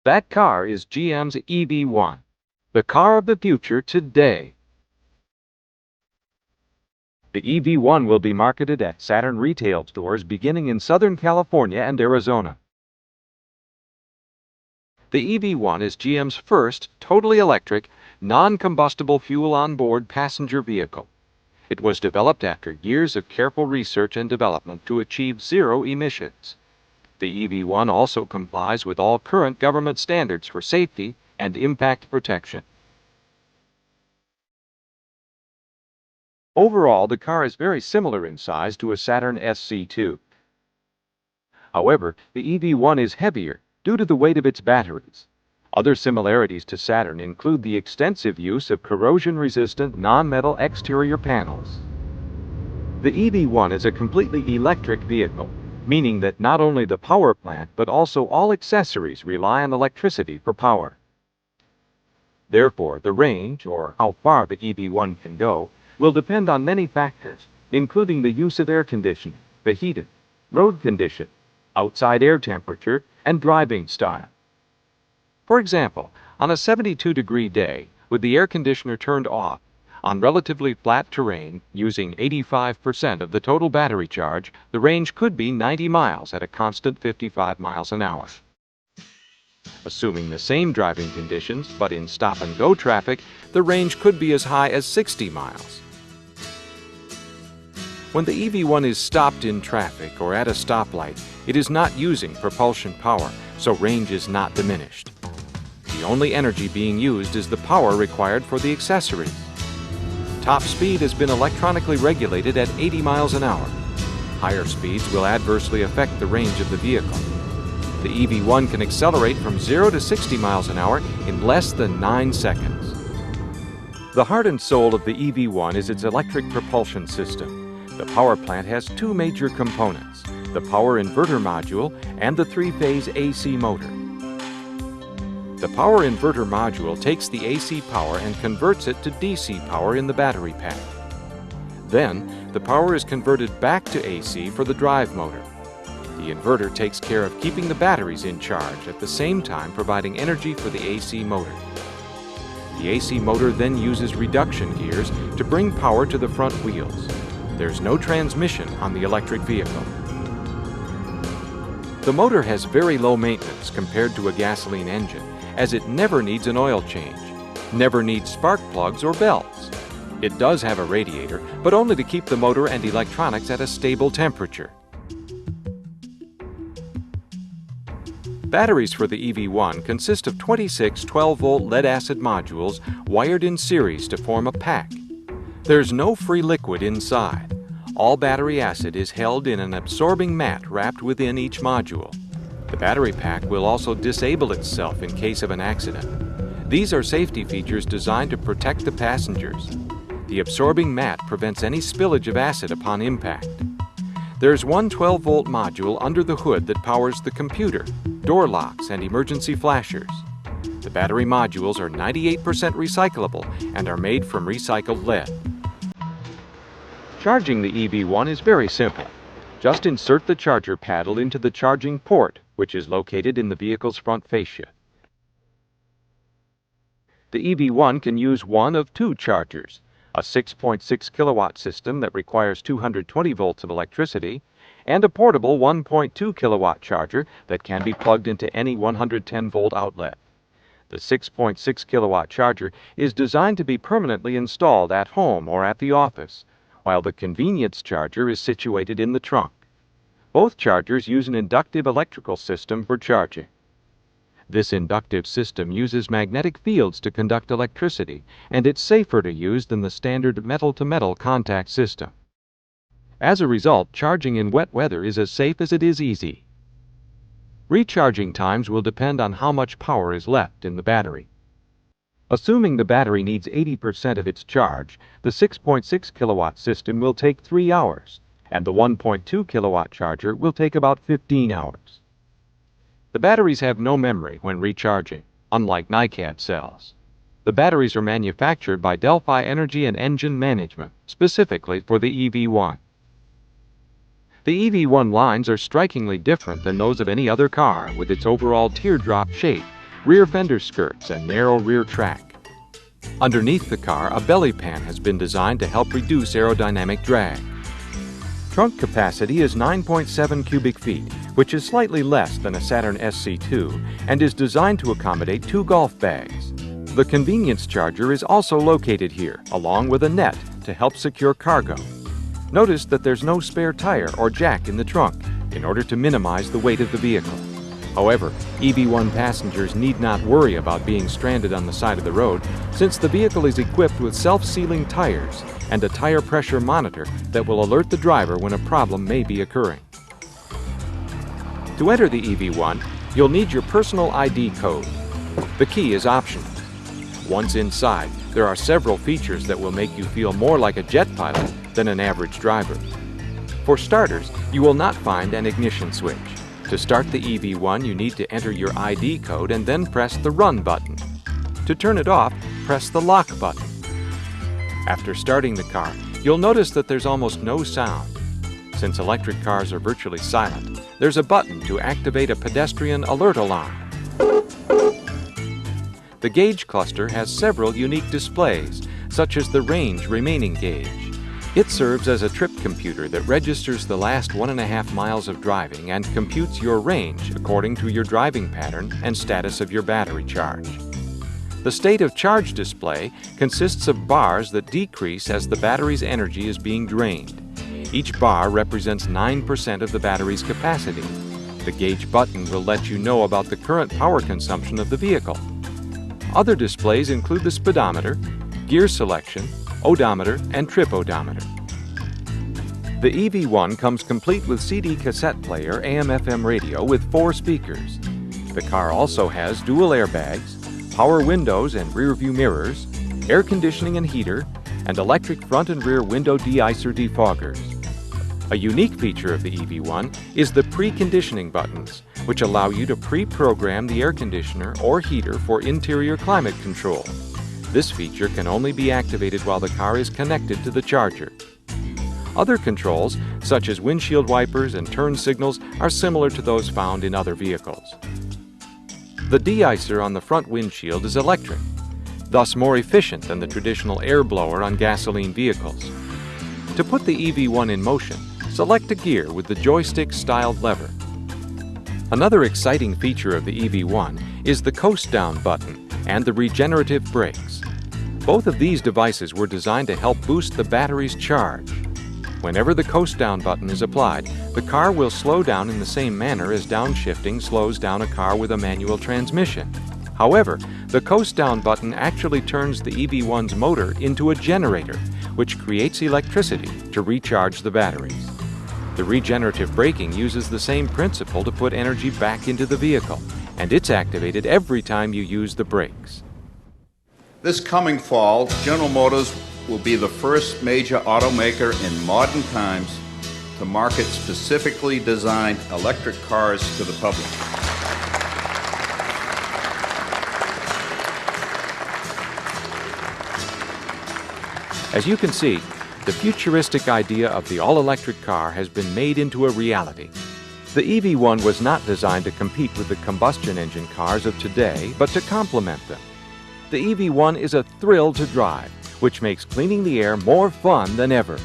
That car is GM's EV1, the car of the future today. The EV1 will be marketed at Saturn retail stores beginning in Southern California and Arizona. The EV1 is GM's first totally electric, non-combustible fuel on-board passenger vehicle. It was developed after years of careful research and development to achieve zero emissions. The EV1 also complies with all current government standards for safety and impact protection. Overall, the car is very similar in size to a Saturn SC2. However, the EV1 is heavier due to the weight of its batteries. Other similarities to Saturn include the extensive use of corrosion-resistant non-metal exterior panels. The EV1 is a completely electric vehicle, meaning that not only the power plant but also all accessories rely on electricity for power. Therefore, the range, or how far the EV1 can go, will depend on many factors, including the use of air conditioning, the heated, road condition, outside air temperature, and driving style. For example, on a 72-degree day, with the air conditioner turned off, on relatively flat terrain, using 85% of the total battery charge, the range could be 90 miles at a constant 55 miles an hour. Assuming the same driving conditions, but in stop-and-go traffic, the range could be as high as 60 miles. When the EV1 is stopped in traffic or at a stoplight, it is not using propulsion power, so range is not diminished. The only energy being used is the power required for the accessories. Top speed has been electronically regulated at 80 miles an hour. Higher speeds will adversely affect the range of the vehicle. The EV1 can accelerate from 0 to 60 miles an hour in less than 9 seconds. The heart and soul of the EV1 is its electric propulsion system. The power plant has two major components, the power inverter module and the three-phase AC motor. The power inverter module takes the AC power and converts it to DC power in the battery pack. Then, the power is converted back to AC for the drive motor. The inverter takes care of keeping the batteries in charge at the same time providing energy for the AC motor. The AC motor then uses reduction gears to bring power to the front wheels. There's no transmission on the electric vehicle. The motor has very low maintenance compared to a gasoline engine, as it never needs an oil change, never needs spark plugs or belts. It does have a radiator, but only to keep the motor and electronics at a stable temperature. Batteries for the EV1 consist of 26 12-volt lead-acid modules wired in series to form a pack. There's no free liquid inside. All battery acid is held in an absorbing mat wrapped within each module. The battery pack will also disable itself in case of an accident. These are safety features designed to protect the passengers. The absorbing mat prevents any spillage of acid upon impact. There's one 12-volt module under the hood that powers the computer, door locks, and emergency flashers. The battery modules are 98% recyclable and are made from recycled lead. Charging the EV1 is very simple. Just insert the charger paddle into the charging port, which is located in the vehicle's front fascia. The EV1 can use one of two chargers, a 6.6 kilowatt system that requires 220 volts of electricity, and a portable 1.2 kilowatt charger that can be plugged into any 110 volt outlet. The 6.6 kilowatt charger is designed to be permanently installed at home or at the office, while the convenience charger is situated in the trunk. Both chargers use an inductive electrical system for charging. This inductive system uses magnetic fields to conduct electricity, and it's safer to use than the standard metal-to-metal contact system. As a result, charging in wet weather is as safe as it is easy. Recharging times will depend on how much power is left in the battery. Assuming the battery needs 80% of its charge, the 6.6 kilowatt system will take 3 hours, and the 1.2 kilowatt charger will take about 15 hours. The batteries have no memory when recharging, unlike NiCad cells. The batteries are manufactured by Delphi Energy and Engine Management, specifically for the EV1. The EV1 lines are strikingly different than those of any other car, with its overall teardrop shape, rear fender skirts, and narrow rear track. Underneath the car, a belly pan has been designed to help reduce aerodynamic drag. Trunk capacity is 9.7 cubic feet, which is slightly less than a Saturn SC2 and is designed to accommodate 2 golf bags. The convenience charger is also located here, along with a net to help secure cargo. Notice that there's no spare tire or jack in the trunk in order to minimize the weight of the vehicle. However, EV1 passengers need not worry about being stranded on the side of the road, since the vehicle is equipped with self-sealing tires and a tire pressure monitor that will alert the driver when a problem may be occurring. To enter the EV1, you'll need your personal ID code. The key is optional. Once inside, there are several features that will make you feel more like a jet pilot than an average driver. For starters, you will not find an ignition switch. To start the EV1, you need to enter your ID code and then press the Run button. To turn it off, press the Lock button. After starting the car, you'll notice that there's almost no sound. Since electric cars are virtually silent, there's a button to activate a pedestrian alert alarm. The gauge cluster has several unique displays, such as the range remaining gauge. It serves as a trip computer that registers the last 1.5 miles of driving and computes your range according to your driving pattern and status of your battery charge. The state of charge display consists of bars that decrease as the battery's energy is being drained. Each bar represents 9% of the battery's capacity. The gauge button will let you know about the current power consumption of the vehicle. Other displays include the speedometer, gear selection, odometer, and trip odometer. The EV1 comes complete with CD cassette player, AM/FM radio with 4 speakers. The car also has dual airbags, power windows and rear view mirrors, air conditioning and heater, and electric front and rear window de-icer defoggers. A unique feature of the EV1 is the preconditioning buttons, which allow you to pre-program the air conditioner or heater for interior climate control. This feature can only be activated while the car is connected to the charger. Other controls, such as windshield wipers and turn signals, are similar to those found in other vehicles. The de-icer on the front windshield is electric, thus more efficient than the traditional air blower on gasoline vehicles. To put the EV1 in motion, select a gear with the joystick-styled lever. Another exciting feature of the EV1 is the coast down button and the regenerative brakes. Both of these devices were designed to help boost the battery's charge. Whenever the coast down button is applied, the car will slow down in the same manner as downshifting slows down a car with a manual transmission. However, the coast down button actually turns the EV1's motor into a generator, which creates electricity to recharge the batteries. The regenerative braking uses the same principle to put energy back into the vehicle, and it's activated every time you use the brakes. This coming fall, General Motors will be the first major automaker in modern times to market specifically designed electric cars to the public. As you can see, the futuristic idea of the all-electric car has been made into a reality. The EV1 was not designed to compete with the combustion engine cars of today, but to complement them. The EV1 is a thrill to drive, which makes cleaning the air more fun than ever.